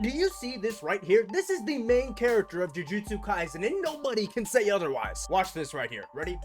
Do you see this right here? This is the main character of Jujutsu Kaisen, and nobody can say otherwise. Watch this right here. Ready?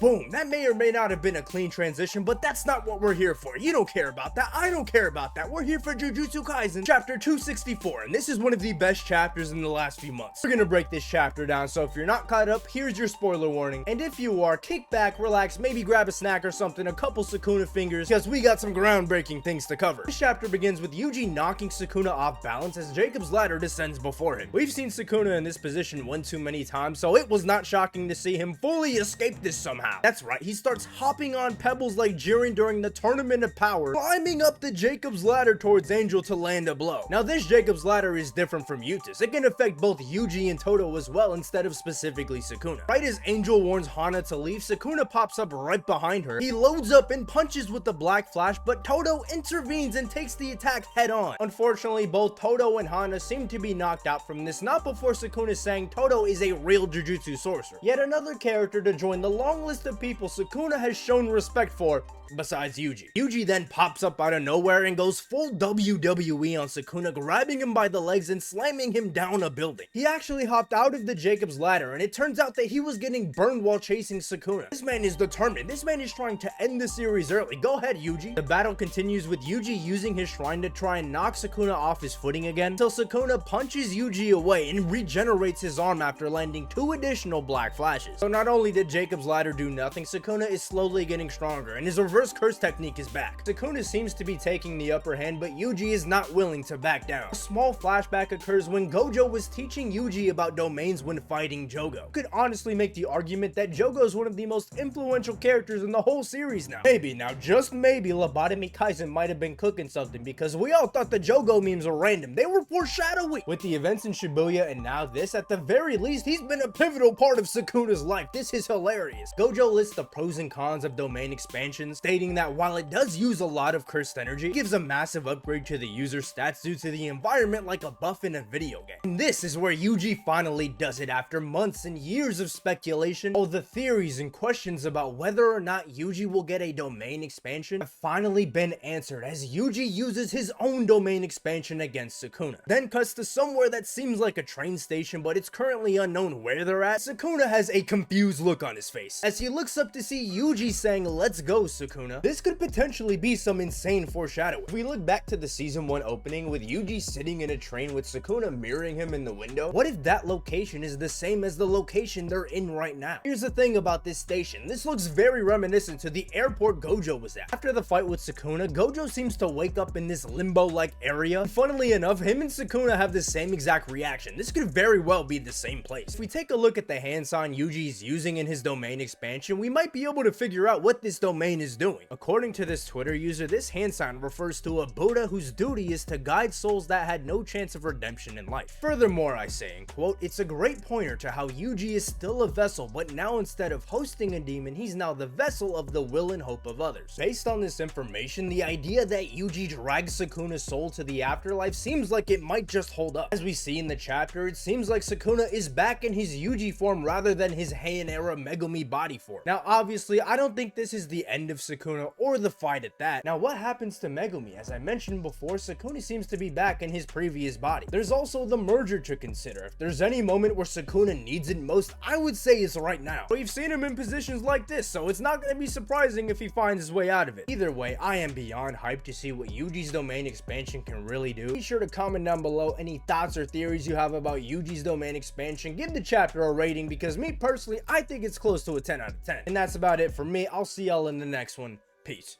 Boom. That may or may not have been a clean transition, but that's not what we're here for. You don't care about that. I don't care about that. We're here for Jujutsu Kaisen chapter 264, and this is one of the best chapters in the last few months. We're gonna break this chapter down, so if you're not caught up, here's your spoiler warning. And if you are, kick back, relax, maybe grab a snack or something, a couple Sukuna fingers, because we got some groundbreaking things to cover. This chapter begins with YUJI knocking Sukuna off balance as Jacob's ladder descends before him. We've seen Sukuna in this position one too many times, so it was not shocking to see him fully escape this somehow. That's right, he starts hopping on pebbles like Jiren during the Tournament of Power, climbing up the Jacob's ladder towards Angel to land a blow. Now this Jacob's ladder is different from Yutas. It can affect both YUJI and Todo as well instead of specifically Sukuna. Right as Angel warns Hana to leave, Sukuna pops up right behind her. He loads up and punches with the black flash, but Todo intervenes and takes the attack head on. Unfortunately, both Todo and Hana seem to be knocked out from this, not before Sukuna saying Todo is a real Jujutsu sorcerer. Yet another character to join the long list of people Sukuna has shown respect for, besides YUJI. YUJI then pops up out of nowhere and goes full WWE on Sukuna, grabbing him by the legs and slamming him down a building. He actually hopped out of the Jacob's ladder, and it turns out that he was getting burned while chasing Sukuna. This man is determined. This man is trying to end the series early. Go ahead, YUJI. The battle continues with YUJI using his shrine to try and knock Sukuna off his footing again, until Sukuna punches YUJI away and regenerates his arm after landing 2 additional black flashes. So not only did Jacob's ladder do nothing, Sukuna is slowly getting stronger, and his reverse curse technique is back. Sukuna seems to be taking the upper hand, but YUJI is not willing to back down. A small flashback occurs when Gojo was teaching YUJI about domains when fighting Jogo. You could honestly make the argument that Jogo is one of the most influential characters in the whole series now. Maybe, now just maybe, Lobotomy Kaisen might have been cooking something, because we all thought the Jogo memes were random. They were foreshadowing. With the events in Shibuya and now this, at the very least, he's been a pivotal part of Sukuna's life. This is hilarious. Gojo lists the pros and cons of domain expansion, stating that while it does use a lot of cursed energy, it gives a massive upgrade to the user's stats due to the environment like a buff in a video game. And this is where YUJI finally does it after months and years of speculation. All the theories and questions about whether or not YUJI will get a domain expansion have finally been answered as YUJI uses his own domain expansion against Sukuna. Then cuts to somewhere that seems like a train station, but it's currently unknown where they're at. Sukuna has a confused look on his face as he looks up to see YUJI saying, "Let's go, Sukuna." This could potentially be some insane foreshadowing. If we look back to the season 1 opening with YUJI sitting in a train with Sukuna mirroring him in the window, what if that location is the same as the location they're in right now? Here's the thing about this station. This looks very reminiscent to the airport Gojo was at. After the fight with Sukuna, Gojo seems to wake up in this limbo-like area. And funnily enough, him and Sukuna have the same exact reaction. This could very well be the same place. If we take a look at the hand sign YUJI is using in his domain expansion, we might be able to figure out what this domain is doing. According to this Twitter user, this hand sign refers to a Buddha whose duty is to guide souls that had no chance of redemption in life. Furthermore, I say, in quote, "It's a great pointer to how YUJI is still a vessel, but now instead of hosting a demon, he's now the vessel of the will and hope of others." Based on this information, the idea that YUJI drags Sukuna's soul to the afterlife seems like it might just hold up. As we see in the chapter, it seems like Sukuna is back in his YUJI form rather than his Heian era Megumi body form. Now obviously, I don't think this is the end of Sukuna or the fight at that. Now what happens to Megumi? As I mentioned before, Sukuna seems to be back in his previous body. There's also the merger to consider. If there's any moment where Sukuna needs it most, I would say it's right now. We've seen him in positions like this, so it's not going to be surprising if he finds his way out of it. Either way, I am beyond hyped to see what YUJI's domain expansion can really do. Be sure to comment down below any thoughts or theories you have about YUJI's domain expansion. Give the chapter a rating because me personally, I think it's close to a 10 out of 10. And that's about it for me. I'll see y'all in the next one. Peace.